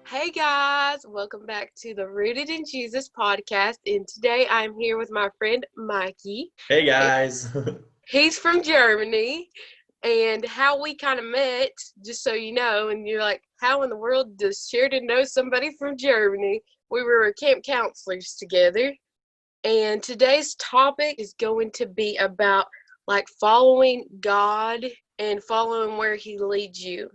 Hey guys, welcome back to the Rooted in Jesus podcast. And today I'm here with my friend Mikey. Hey And guys. he's from Germany. And how we kind of met, just so you know, and you're like, how in the world does Sheridan know somebody from Germany? We were camp counselors together. And today's topic is going to be about like following God and following where He leads you.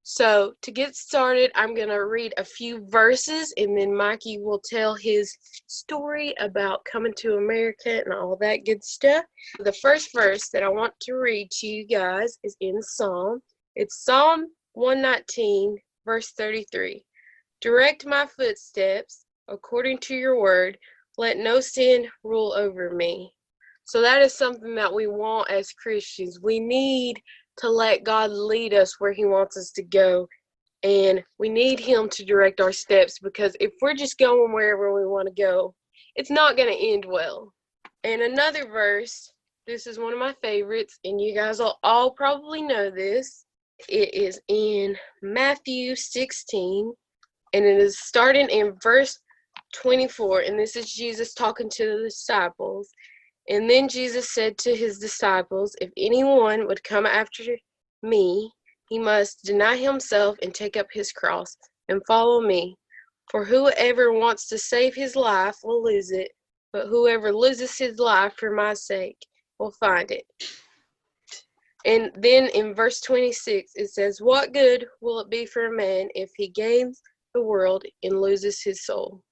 So, to get started, I'm going to read a few verses and then Mikey will tell his story about coming to America and all that good stuff. The first verse that I want to read to you guys is in Psalm. It's Psalm 119, verse 33. Direct my footsteps according to your word. Let no sin rule over me. So that is something that we want as Christians. We need to let God lead us where He wants us to go. And we need Him to direct our steps because if we're just going wherever we want to go, it's not going to end well. And another verse, this is one of my favorites, and you guys will all probably know this. It is in Matthew 16, and it is starting in verse 24. And this is Jesus talking to the disciples. And then Jesus said to his disciples, if anyone would come after me, he must deny himself and take up his cross and follow me. For whoever wants to save his life will lose it, but whoever loses his life for my sake will find it. And then in verse 26, it says, what good will it be for a man if he gains the world and loses his soul?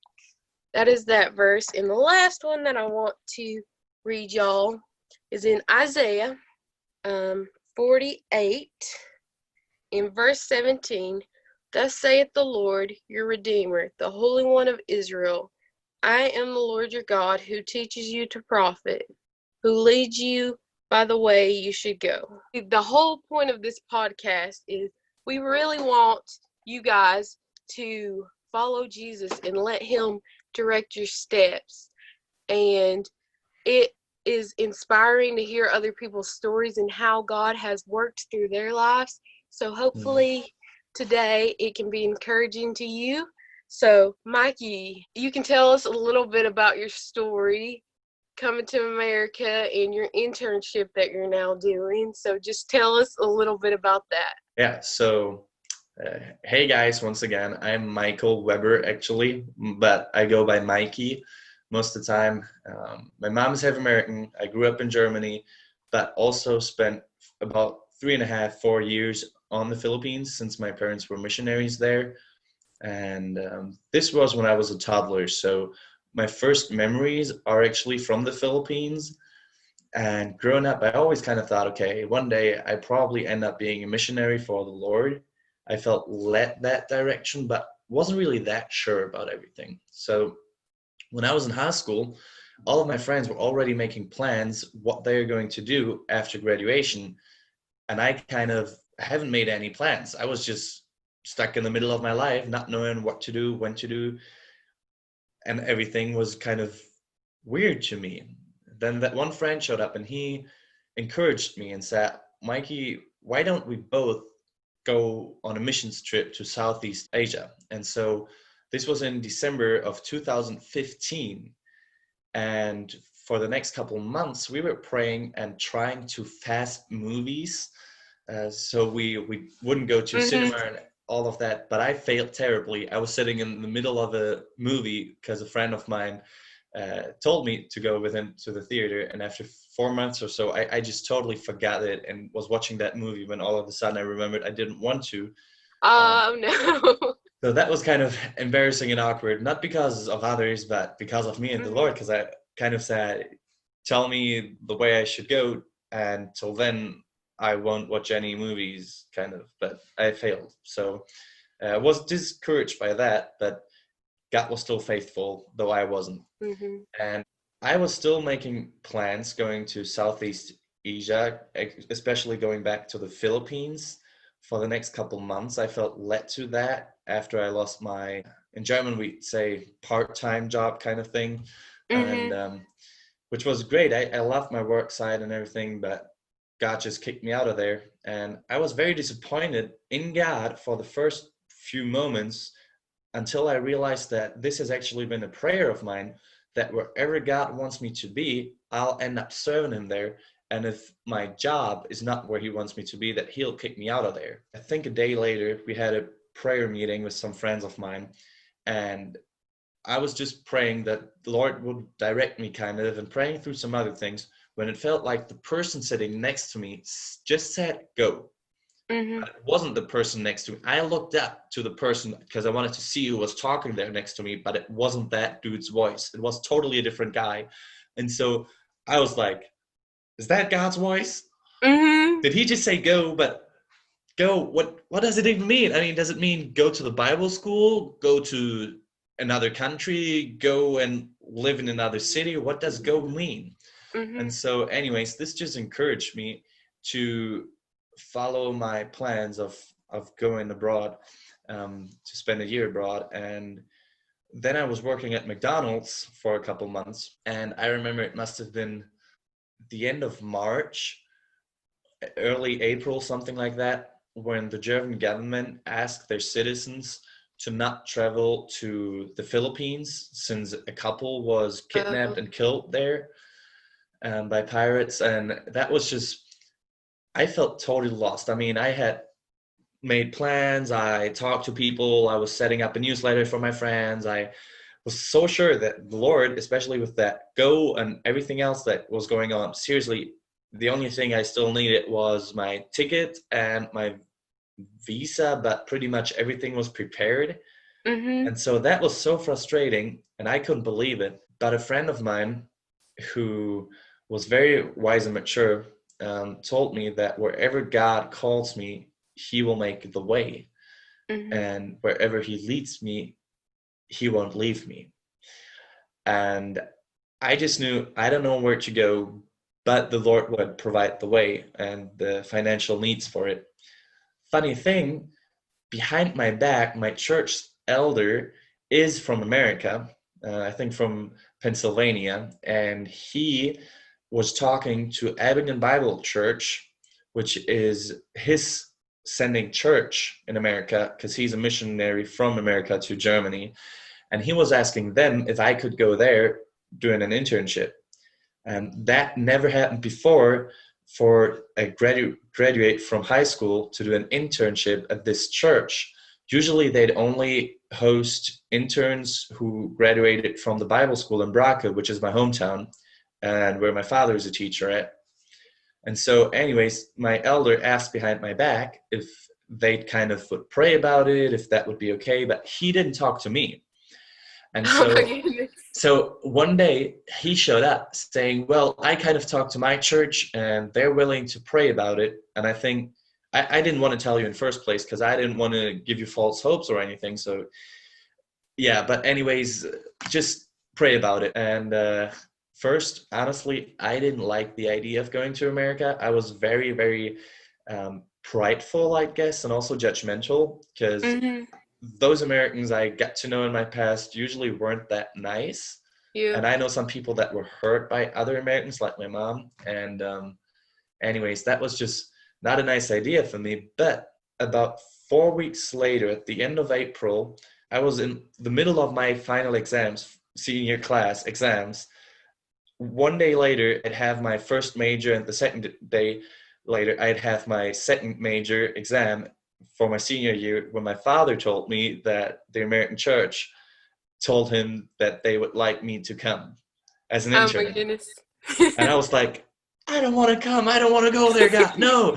That is that verse. And the last one that I want to read y'all is in Isaiah 48 in verse 17. Thus saith the Lord your Redeemer, the Holy One of Israel. I am the Lord your God who teaches you to profit, who leads you by the way you should go. The whole point of this podcast is we really want you guys to follow Jesus and let Him direct your steps. And it is inspiring to hear other people's stories and how God has worked through their lives. So Mhm. hopefully today it can be encouraging to you. So, Mikey, you can tell us a little bit about your story coming to America and your internship that you're now doing. So, just tell us a little bit about that. Yeah, so hey guys, once again, I'm Michael Weber actually, but I go by Mikey most of the time. My mom is half American. I grew up in Germany, but also spent about 3.5, 4 years on the Philippines since my parents were missionaries there. And this was when I was a toddler. So my first memories are actually from the Philippines. And growing up, I always kind of thought, okay, one day I probably end up being a missionary for the Lord. I felt led that direction, but wasn't really that sure about everything. So when I was in high school, all of my friends were already making plans what they're going to do after graduation, and I kind of haven't made any plans. I was just stuck in the middle of my life, not knowing what to do, when to do, and everything was kind of weird to me. Then that one friend showed up and he encouraged me and said, Mikey, why don't we both go on a missions trip to Southeast Asia? And so this was in December of 2015. And for the next couple of months, we were praying and trying to fast movies. So we wouldn't go to Mm-hmm. cinema and all of that, but I failed terribly. I was sitting in the middle of a movie because a friend of mine told me to go with him to the theater. And after 4 months or so, I just totally forgot it and was watching that movie when all of a sudden I remembered I didn't want to. Um, Oh, no. so that was kind of embarrassing and awkward, not because of others, but because of me and the Mm-hmm. Lord, because I kind of said, tell me the way I should go. And till then, I won't watch any movies, kind of. But I failed. So I was discouraged by that, but God was still faithful, though I wasn't. Mm-hmm. And I was still making plans going to Southeast Asia, especially going back to the Philippines for the next couple months. I felt led to that after I lost my, in German, we'd say part-time job kind of thing. And Mm-hmm. which was great. I loved my work side and everything, but God just kicked me out of there. And I was very disappointed in God for the first few moments until I realized that this has actually been a prayer of mine, that wherever God wants me to be, I'll end up serving him there. And if my job is not where he wants me to be, that he'll kick me out of there. I think a day later, we had a prayer meeting with some friends of mine, and I was just praying that the Lord would direct me kind of, and praying through some other things, when it felt like the person sitting next to me just said, go. Mhm. But it wasn't the person next to me. I looked up to the person because I wanted to see who was talking there next to me, but it wasn't that dude's voice. It was totally a different guy. And so I was like, is that God's voice? Mhm. Did he just say go? But go, what does it even mean? I mean, does it mean go to the Bible school, go to another country, go and live in another city? What does go mean? And Mhm. so anyways, this just encouraged me to follow my plans of going abroad, to spend a year abroad. And then I was working at McDonald's for a couple months, and I remember it must have been the end of March, early April, something like that, when the German government asked their citizens to not travel to the Philippines, since a couple was kidnapped Oh. and killed there, by pirates. And that was just, I felt totally lost. I mean, I had made plans, I talked to people, I was setting up a newsletter for my friends. I was so sure that the Lord, especially with that go and everything else that was going on, seriously, the only thing I still needed was my ticket and my visa, but pretty much everything was prepared. Mhm. And so that was so frustrating, and I couldn't believe it. But a friend of mine who was very wise and mature, told me that wherever God calls me, he will make the way. Mhm. And wherever he leads me, he won't leave me. And I just knew I don't know where to go, but the Lord would provide the way and the financial needs for it. Funny thing, behind my back, my church elder is from America, I think from Pennsylvania, and he was talking to Abingdon Bible Church, which is his sending church in America, because he's a missionary from America to Germany. And he was asking them if I could go there doing an internship. And that never happened before, for a graduate from high school to do an internship at this church. Usually they'd only host interns who graduated from the Bible school in Braca, which is my hometown and where my father is a teacher at. And so anyways, my elder asked behind my back if they'd kind of would pray about it, if that would be okay, but he didn't talk to me. And Oh my so goodness. one day he showed up saying, well, I kind of talked to my church and they're willing to pray about it. And I think I didn't want to tell you in first place because I didn't want to give you false hopes or anything. So yeah, but anyways, just pray about it. And first, honestly, I didn't like the idea of going to America. I was very, very prideful, I guess, and also judgmental, because Mhm. those Americans I got to know in my past usually weren't that nice. Yeah. And I know some people that were hurt by other Americans, like my mom. And anyways, that was just not a nice idea for me. But about 4 weeks later, at the end of April, I was in the middle of my final exams, senior class exams. One day later, I'd have my first major, and the second day later, I'd have my second major exam for my senior year, when my father told me that the American church told him that they would like me to come as an Oh my intern. goodness. And I was like, I don't want to come. I don't want to go there, God. No.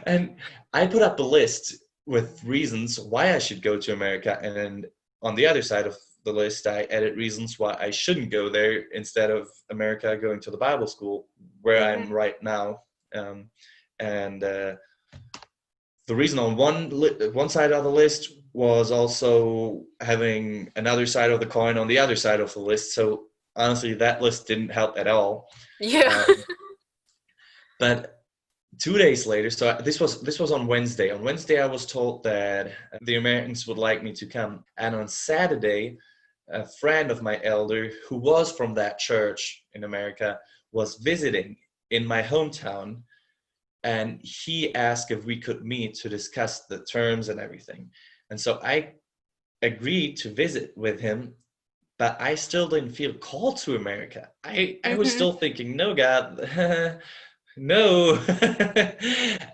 And I put up a list with reasons why I should go to America. And then on the other side of the list, I added reasons why I shouldn't go there, instead of America going to the Bible school where I'm Mhm. right now. And the reason on one side of the list was also having another side of the coin on the other side of the list. So honestly, that list didn't help at all. Yeah. Um, but 2 days later, so this was on Wednesday. On Wednesday, I was told that the Americans would like me to come, and on Saturday, a friend of my elder who was from that church in America was visiting in my hometown, and he asked if we could meet to discuss the terms and everything. And so I agreed to visit with him, but I still didn't feel called to America. I was Mhm. still thinking, no, God, no.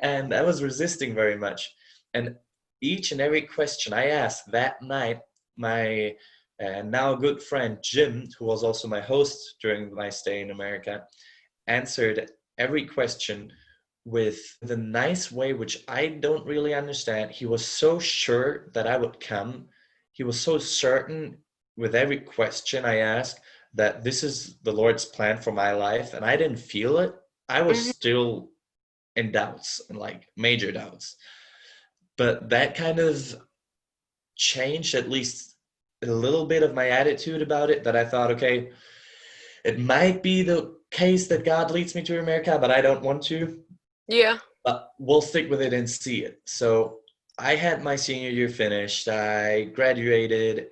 And I was resisting very much. And each and every question I asked that night, my now good friend Jim, who was also my host during my stay in America, answered every question with the nice way, which I don't really understand. He was so sure that I would come. He was so certain with every question I asked that this is the Lord's plan for my life, and I didn't feel it. I was Mhm. still in doubts and like major doubts. But that kind of changed at least a little bit of my attitude about it, that I thought, okay, it might be the case that God leads me to America, but I don't want to. Yeah. But we'll stick with it and see it. So I had my senior year finished. I graduated,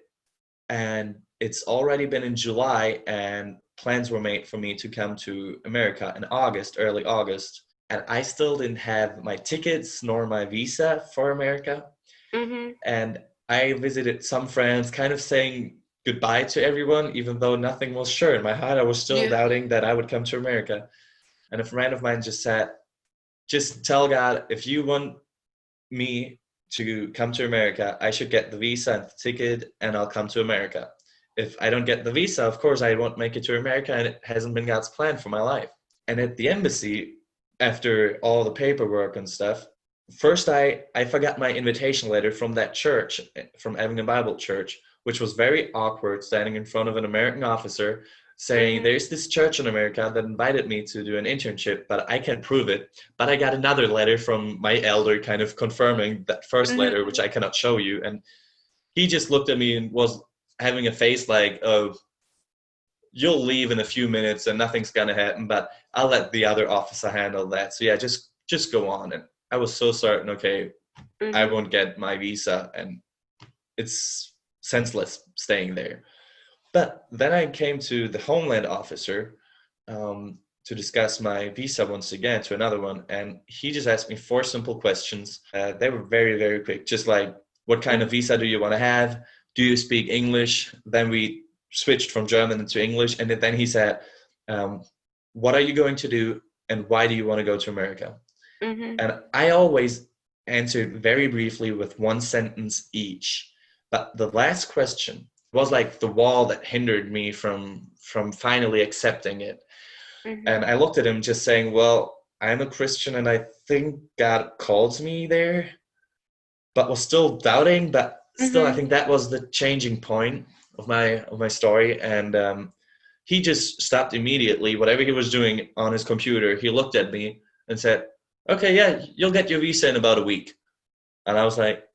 and it's already been in July, and plans were made for me to come to America in August, early August. And I still didn't have my tickets nor my visa for America. Mhm. And I visited some friends, kind of saying goodbye to everyone, even though nothing was sure. In my heart, I was still Yeah. doubting that I would come to America. And a friend of mine just said, just tell God, if you want me to come to America, I should get the visa and the ticket, and I'll come to America. If I don't get the visa, of course, I won't make it to America, and it hasn't been God's plan for my life. And at the embassy, after all the paperwork and stuff, first I forgot my invitation letter from that church, from Evangel Bible Church, which was very awkward, standing in front of an American officer saying, Mhm. there's this church in America that invited me to do an internship, but I can't prove it. But I got another letter from my elder kind of confirming that first letter, which Mhm. I cannot show you. And he just looked at me and was having a face like, oh, you'll leave in a few minutes and nothing's gonna happen, but I'll let the other officer handle that. So yeah, just go on. And I was so certain, okay, I Mhm. won't get my visa, and it's senseless staying there. But then I came to the Homeland officer to discuss my visa once again, to another one, and he just asked me four simple questions. They were very, very quick, just like, what kind of Mhm. visa do you want to have? Do you speak English? Then we switched from German into English, and then he said, um, what are you going to do, and why do you want to go to America? Mhm. And I always answered very briefly with one sentence each. But the last question was like the wall that hindered me from finally accepting it. And Mhm. I looked at him just saying, well, I'm a Christian and I think God calls me there, but was still doubting. But still, I Mhm. think that was the changing point of my story. And he just stopped immediately. Whatever he was doing on his computer, he looked at me and said, okay, yeah, you'll get your visa in about a week. And I was like,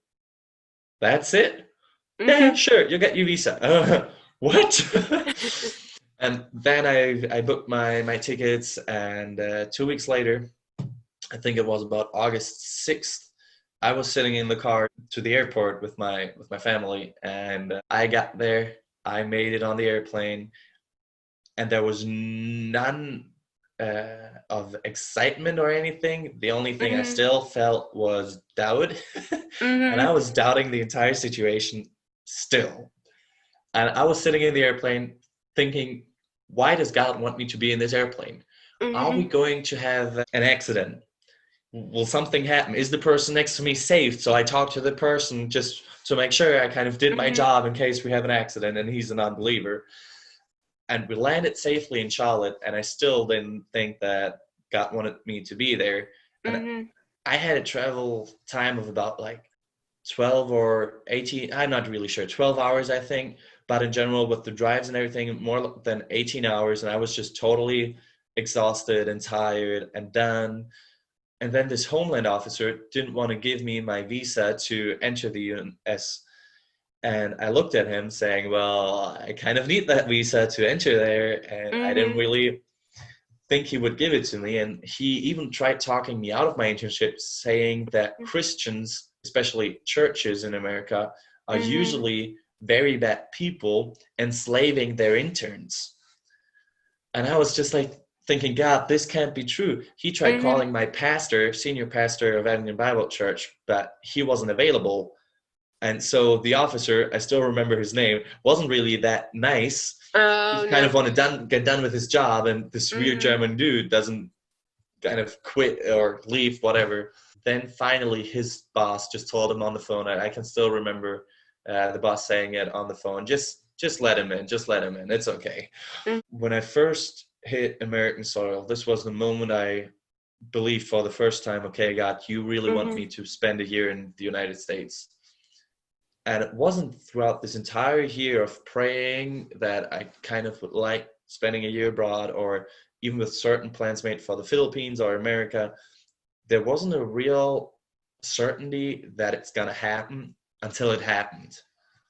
that's it? Yeah, yeah, Mhm. sure, you'll get your visa. What? And then I booked my tickets, and 2 weeks later, I think it was about August 6th, I was sitting in the car to the airport with my family, and I got there. I made it on the airplane, and there was none of excitement or anything. The only thing I Mhm. still felt was doubt, and I Mhm. was doubting the entire situation still. And I was sitting in the airplane thinking, why does God want me to be in this airplane? Are we Mhm. going to have an accident? Will something happen? Is the person next to me safe? So I talked to the person just to make sure I kind of did my Mhm. job in case we have an accident and he's an unbeliever. And we landed safely in Charlotte, and I still didn't think that God wanted me to be there. And Mhm. I had a travel time of about like 12 or 18, I'm not really sure, 12 hours, I think. But in general, with the drives and everything, more than 18 hours. And I was just totally exhausted and tired and done. And then this Homeland officer didn't want to give me my visa to enter the US. And I looked at him saying, well, I kind of need that visa to enter there. And I didn't Mhm. really think he would give it to me. And he even tried talking me out of my internship, saying that Christians, especially churches in America, are Mhm. usually very bad people enslaving their interns. And I was just like thinking, God, this can't be true. He tried Mhm. calling my pastor, senior pastor of Evangel Bible Church, but he wasn't available. And so the officer, I still remember his name, wasn't really that nice. Oh He kind no. of wanted to get done with his job, and this weird Mhm. German dude doesn't kind of quit or leave, whatever. Then finally, his boss just told him on the phone. I can still remember the boss saying it on the phone. Just let him in. Just let him in. It's okay. Mhm. When I first hit American soil, this was the moment I believed for the first time, okay, God, you really want me Mhm. to spend a year in the United States. And it wasn't throughout this entire year of praying that I kind of would like spending a year abroad, or even with certain plans made for the Philippines or America. There wasn't a real certainty that it's going to happen until it happened.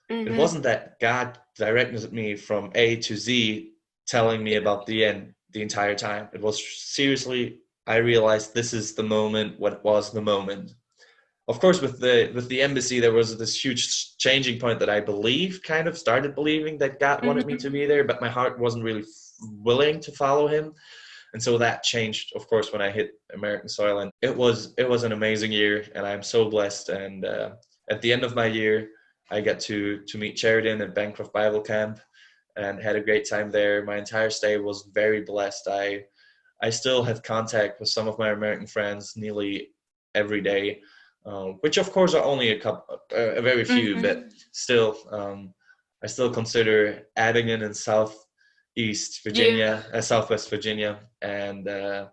It Mhm. wasn't that God directed me from A to Z telling me about the end the entire time. It was seriously, I realized this is the moment, what was the moment. Of course, with the embassy, there was this huge changing point that I believe, kind of started believing that God wanted me Mhm. to be there, but my heart wasn't really willing to follow him. And so that changed, of course, when I hit American soil, and it was an amazing year, and I'm so blessed. And at the end of my year, I got to meet Sheridan at Bancroft Bible Camp, and had a great time there. My entire stay was very blessed. I still have contact with some of my American friends nearly every day, which of course are only a very few, Mhm. but still, I still consider Abingdon and Yeah. Southwest Virginia, and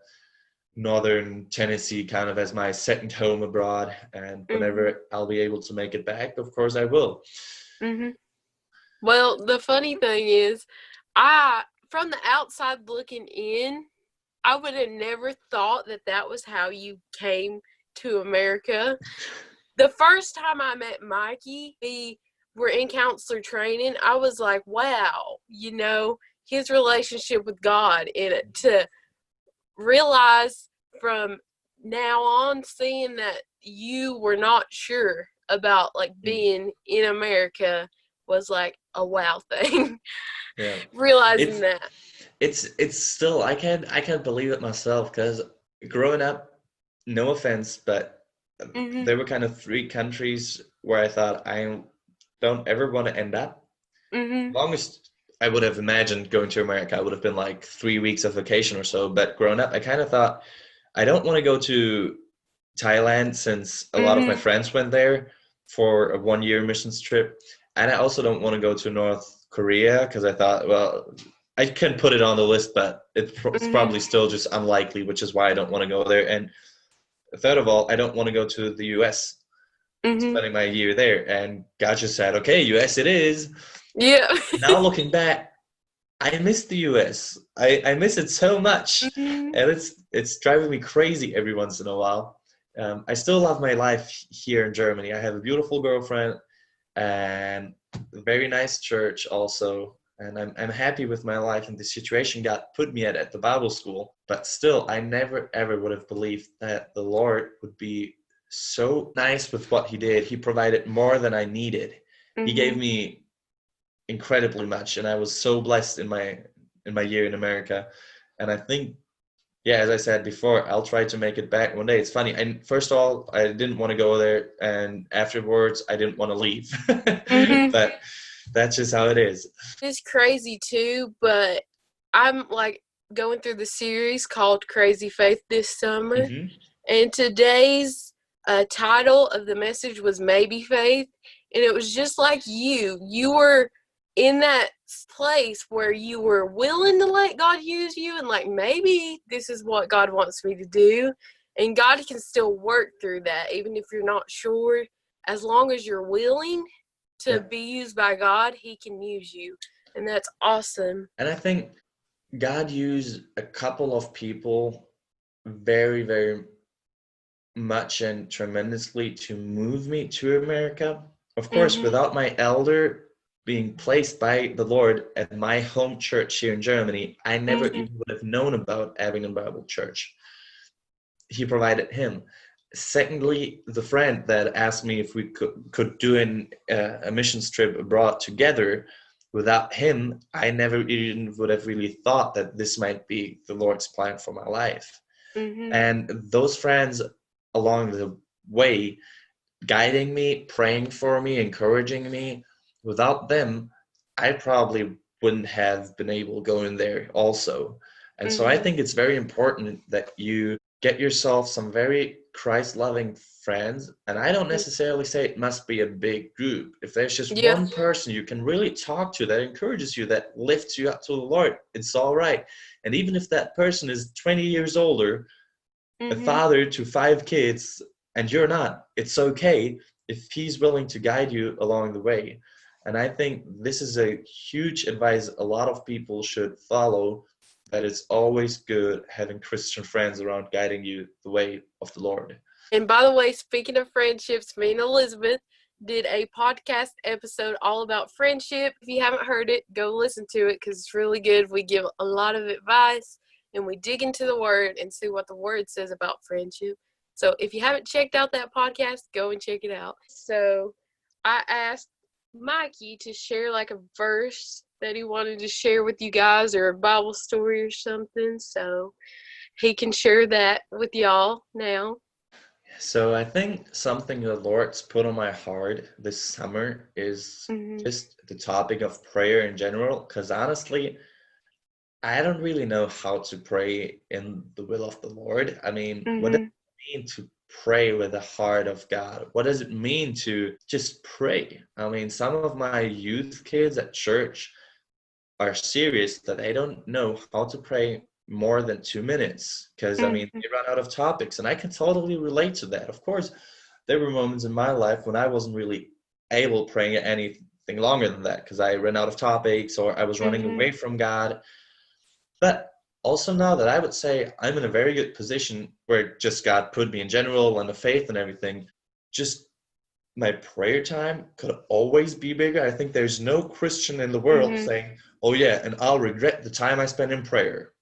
Northern Tennessee kind of as my second home abroad. And Mhm. whenever I'll be able to make it back, of course I will. Mhm. Well, the funny thing is, I from the outside looking in, I would have never thought that that was how you came to America. The first time I met Mikey, we were in counselor training. I was like, wow, his relationship with God, and to realize from now on, seeing that you were not sure about like Mm, being in America was like a wow thing. yeah, Realizing it's that. it's still I can't believe it myself, because growing up, no offense, but Mhm. there were kind of three countries where I thought I don't ever want to end up. Mhm. Longest I would have imagined going to America would have been like 3 weeks of vacation or so. But growing up, I kind of thought I don't want to go to Thailand, since a lot of my Mhm. friends went there for a 1 year missions trip. And I also don't want to go to North Korea, because I thought, well, I can put it on the list, but it's Mhm. probably still just unlikely, which is why I don't want to go there. And third of all, I don't want to go to the US, Mhm. spending my year there. And God just said, okay, US it is. Yeah. Now looking back, I miss the US. I miss it so much, Mhm. and it's driving me crazy every once in a while. I still love my life here in Germany. I have a beautiful girlfriend and a very nice church also, and I'm happy with my life and the situation God put me at the Bible school. But still, I never ever would have believed that the Lord would be so nice with what He did. He provided more than I needed. He gave Mhm. me incredibly much, and I was so blessed in my year in America. And I think, yeah, as I said before, I'll try to make it back one day. It's funny, and first of all, I didn't want to go there, and afterwards I didn't want to leave. Mhm. But that's just how it is. It's crazy too, but I'm like going through the series called Crazy Faith this summer, Hmm. and today's title of the message was Maybe Faith, and it was just like you were in that place where you were willing to let God use you, and like maybe this is what God wants me to do, and God can still work through that even if you're not sure. As long as you're willing to Yeah, be used by God, He can use you, and that's awesome. and I think God used a couple of people very, very much and tremendously to move me to America. Of course, Mhm. without my elder being placed by the Lord at my home church here in Germany, I never Mhm. even would have known about Abingdon Bible Church. He provided him. Secondly, the friend that asked me if we could do a missions trip abroad together. Without him, I never even would have really thought that this might be the Lord's plan for my life. Mhm. And those friends along the way guiding me, praying for me, encouraging me. Without them, I probably wouldn't have been able to go in there also. And so I Mhm. think it's very important that you get yourself some very Christ-loving friends. And I don't Mm. necessarily say it must be a big group. If there's just Yeah. one person you can really talk to that encourages you, that lifts you up to the Lord, it's all right. And even if that person is 20 years older, a Mhm. father to 5 kids, and you're not, it's okay if he's willing to guide you along the way. And I think this is a huge advice a lot of people should follow, that it's always good having Christian friends around guiding you the way of the Lord. And by the way, speaking of friendships, me and Elizabeth did a podcast episode all about friendship. If you haven't heard it, go listen to it because it's really good. We give a lot of advice and we dig into the word and see what the word says about friendship. So if you haven't checked out that podcast, go and check it out. So I asked Mikey to share like a verse that he wanted to share with you guys or a Bible story or something. So he can share that with y'all now. So I think something the Lord's put on my heart this summer is Mhm. just the topic of prayer in general, because honestly, I don't really know how to pray in the will of the Lord. I mean, what does Mhm. it mean to pray with the heart of God? What does it mean to just pray? I mean, some of my youth kids at church are serious that they don't know how to pray more than 2 minutes because, I mean, Mhm. they run out of topics. And I can totally relate to that. Of course, there were moments in my life when I wasn't really able praying anything longer than that because I ran out of topics or I was running Mhm. away from God. But also now that I would say I'm in a very good position where just God put me in general and the faith and everything, just my prayer time could always be bigger. I think there's no Christian in the world Mhm. saying, "Oh yeah, and I'll regret the time I spent in prayer."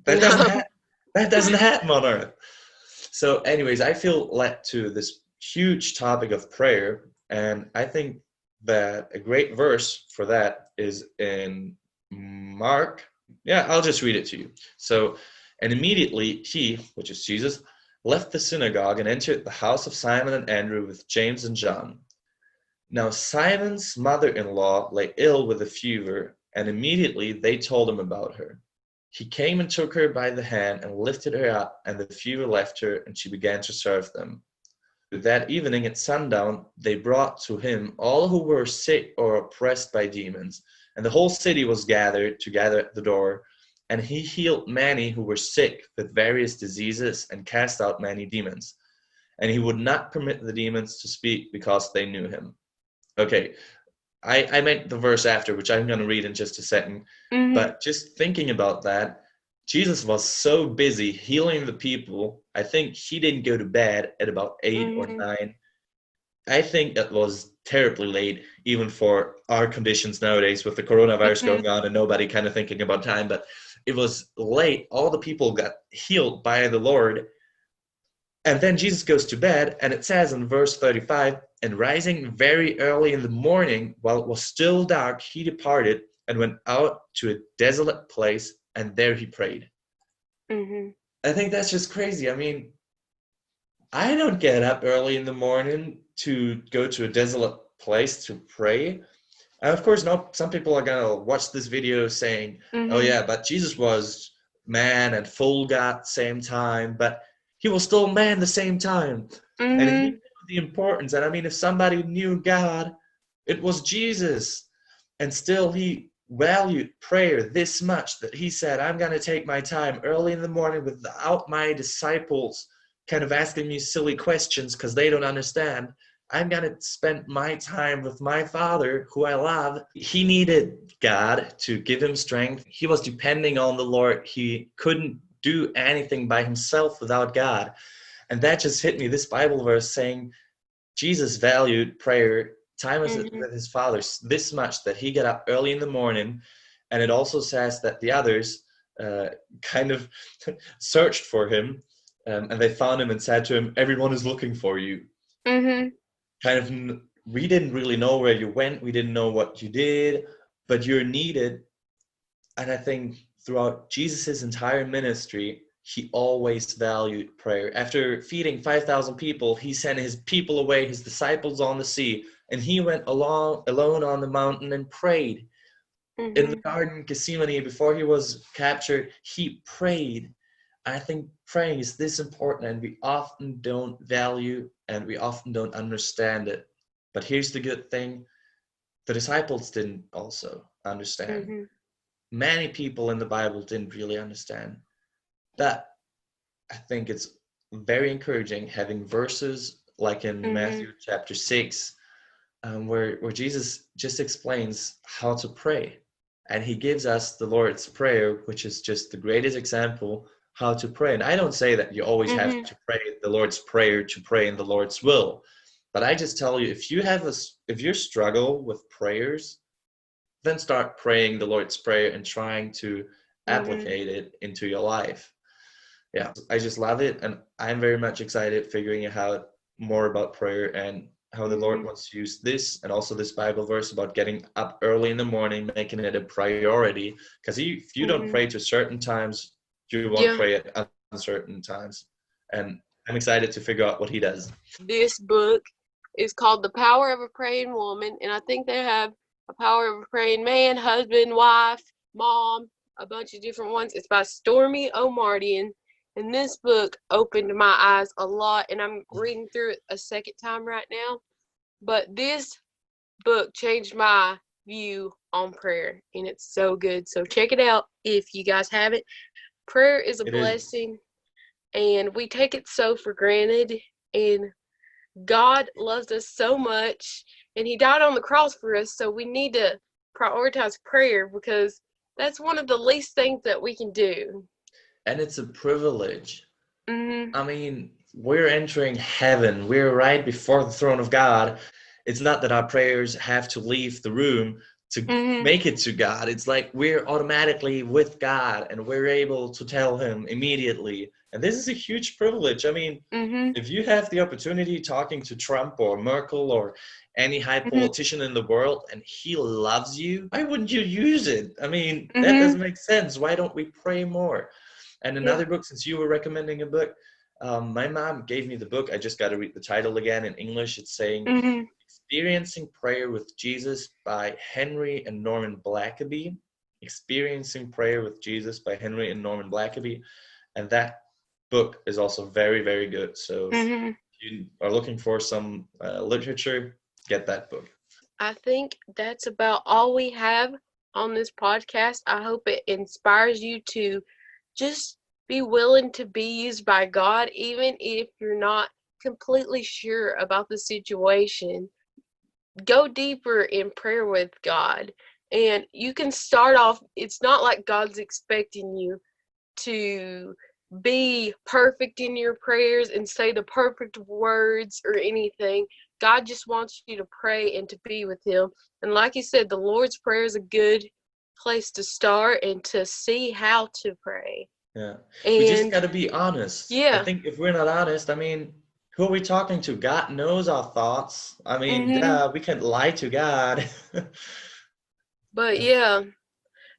That doesn't No. happen. That doesn't happen on earth. So, anyways, I feel led to this huge topic of prayer, and I think that a great verse for that is in Mark. Yeah, I'll just read it to you. So, and immediately he, which is Jesus, left the synagogue and entered the house of Simon and Andrew with James and John. Now, Simon's mother in law lay ill with a fever, and immediately they told him about her. He came and took her by the hand and lifted her up, and the fever left her, and she began to serve them. That evening at sundown, they brought to him all who were sick or oppressed by demons, and the whole city was gathered together at the door. And he healed many who were sick with various diseases and cast out many demons. And he would not permit the demons to speak because they knew him. Okay, I meant the verse after, which I'm going to read in just a second. Mhm. But just thinking about that, Jesus was so busy healing the people. I think he didn't go to bed at about 8 or 9. I think that was terribly late, even for our conditions nowadays with the coronavirus Mhm. going on and nobody kind of thinking about time. But it was late. All the people got healed by the Lord. And then Jesus goes to bed, and it says in verse 35, and rising very early in the morning, while it was still dark, he departed and went out to a desolate place, and there he prayed. Mhm. I think that's just crazy. I mean, I don't get up early in the morning to go to a desolate place to pray. And of course, no, some people are going to watch this video saying, oh, Mhm. yeah, but Jesus was man and full God same time, but he was still man the same time. And he Mhm. knew the importance. And I mean, if somebody knew God, it was Jesus. And still, he valued prayer this much that he said, I'm going to take my time early in the morning without my disciples kind of asking me silly questions because they don't understand. I'm going to spend my time with my father, who I love. He needed God to give him strength. He was depending on the Lord. He couldn't do anything by himself without God. And that just hit me. This Bible verse saying Jesus valued prayer, time Mhm. with his father this much that he got up early in the morning. And it also says that the others uh, kind of searched for him, and they found him and said to him, everyone is looking for you. Mhm. Kind of, we didn't really know where you went, we didn't know what you did, but you're needed. And I think throughout Jesus's entire ministry, he always valued prayer. After feeding 5,000 people, he sent his people away, his disciples on the sea, and he went alone on the mountain and prayed. In the Mhm. Garden of Gethsemane, before he was captured, he prayed. I think praying is this important, and we often don't value and we often don't understand it. But here's the good thing: the disciples didn't also understand. Mhm. Many people in the Bible didn't really understand that. I think it's very encouraging having verses like in Mhm. Matthew chapter 6, where Jesus just explains how to pray. And he gives us the Lord's Prayer, which is just the greatest example how to pray. And I don't say that you always have Mhm. to pray the Lord's Prayer to pray in the Lord's will. But I just tell you, if you struggle with prayers, then start praying the Lord's Prayer and trying to Mhm. applicate it into your life. Yeah, I just love it, and I'm very much excited figuring out more about prayer and how the Lord Mhm. wants to use this and also this Bible verse about getting up early in the morning, making it a priority. Because if you don't Mhm. pray to certain times, you won't Yeah. pray at uncertain times. And I'm excited to figure out what He does. This book is called The Power of a Praying Woman, and I think they have a Power of a Praying Man, husband, wife, mom, a bunch of different ones. It's by Stormy O'Mardian, and this book opened my eyes a lot, and I'm reading through it a second time right now. But this book changed my view on prayer, and it's so good. So check it out if you guys haven't. Prayer is a It is. blessing, and we take it so for granted. And God loves us so much, and He died on the cross for us. So we need to prioritize prayer because that's one of the least things that we can do. And it's a privilege. Mhm. I mean, we're entering heaven. We're right before the throne of God. It's not that our prayers have to leave the room to Mhm. make it to God. It's like we're automatically with God and we're able to tell Him immediately. And this is a huge privilege. I mean, Mhm. if you have the opportunity talking to Trump or Merkel or any high Mhm. politician in the world and he loves you, why wouldn't you use it? I mean, that Mhm. doesn't make sense. Why don't we pray more? And Yeah. another book, since you were recommending a book, my mom gave me the book. I just got to read the title again in English. It's saying Mhm. Experiencing Prayer with Jesus by Henry and Norman Blackaby. Experiencing Prayer with Jesus by Henry and Norman Blackaby. And that book is also very, very good. So Mhm. if you are looking for some literature, get that book. I think that's about all we have on this podcast. I hope it inspires you to just be willing to be used by God, even if you're not completely sure about the situation. Go deeper in prayer with God. And you can start off, it's not like God's expecting you to be perfect in your prayers and say the perfect words or anything. God just wants you to pray and to be with Him. And like you said, the Lord's Prayer is a good place to start and to see how to pray. Yeah. We just And got to be honest. I yeah, think if we're not honest, I mean, who are we talking to? God knows our thoughts. I mean, hmm duh, we can't lie to God. but yeah,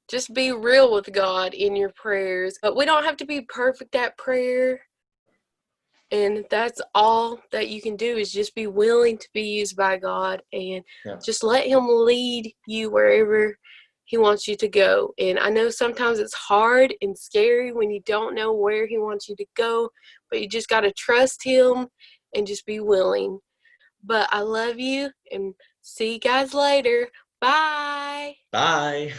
just be real with God in your prayers. But we don't have to be perfect at prayer. And that's all that you can do is just be willing to be used by God and Yeah. just let Him lead you wherever He wants you to go. And I know sometimes it's hard and scary when you don't know where He wants you to go, but you just got to trust Him and just be willing. But I love you and see you guys later. Bye. Bye.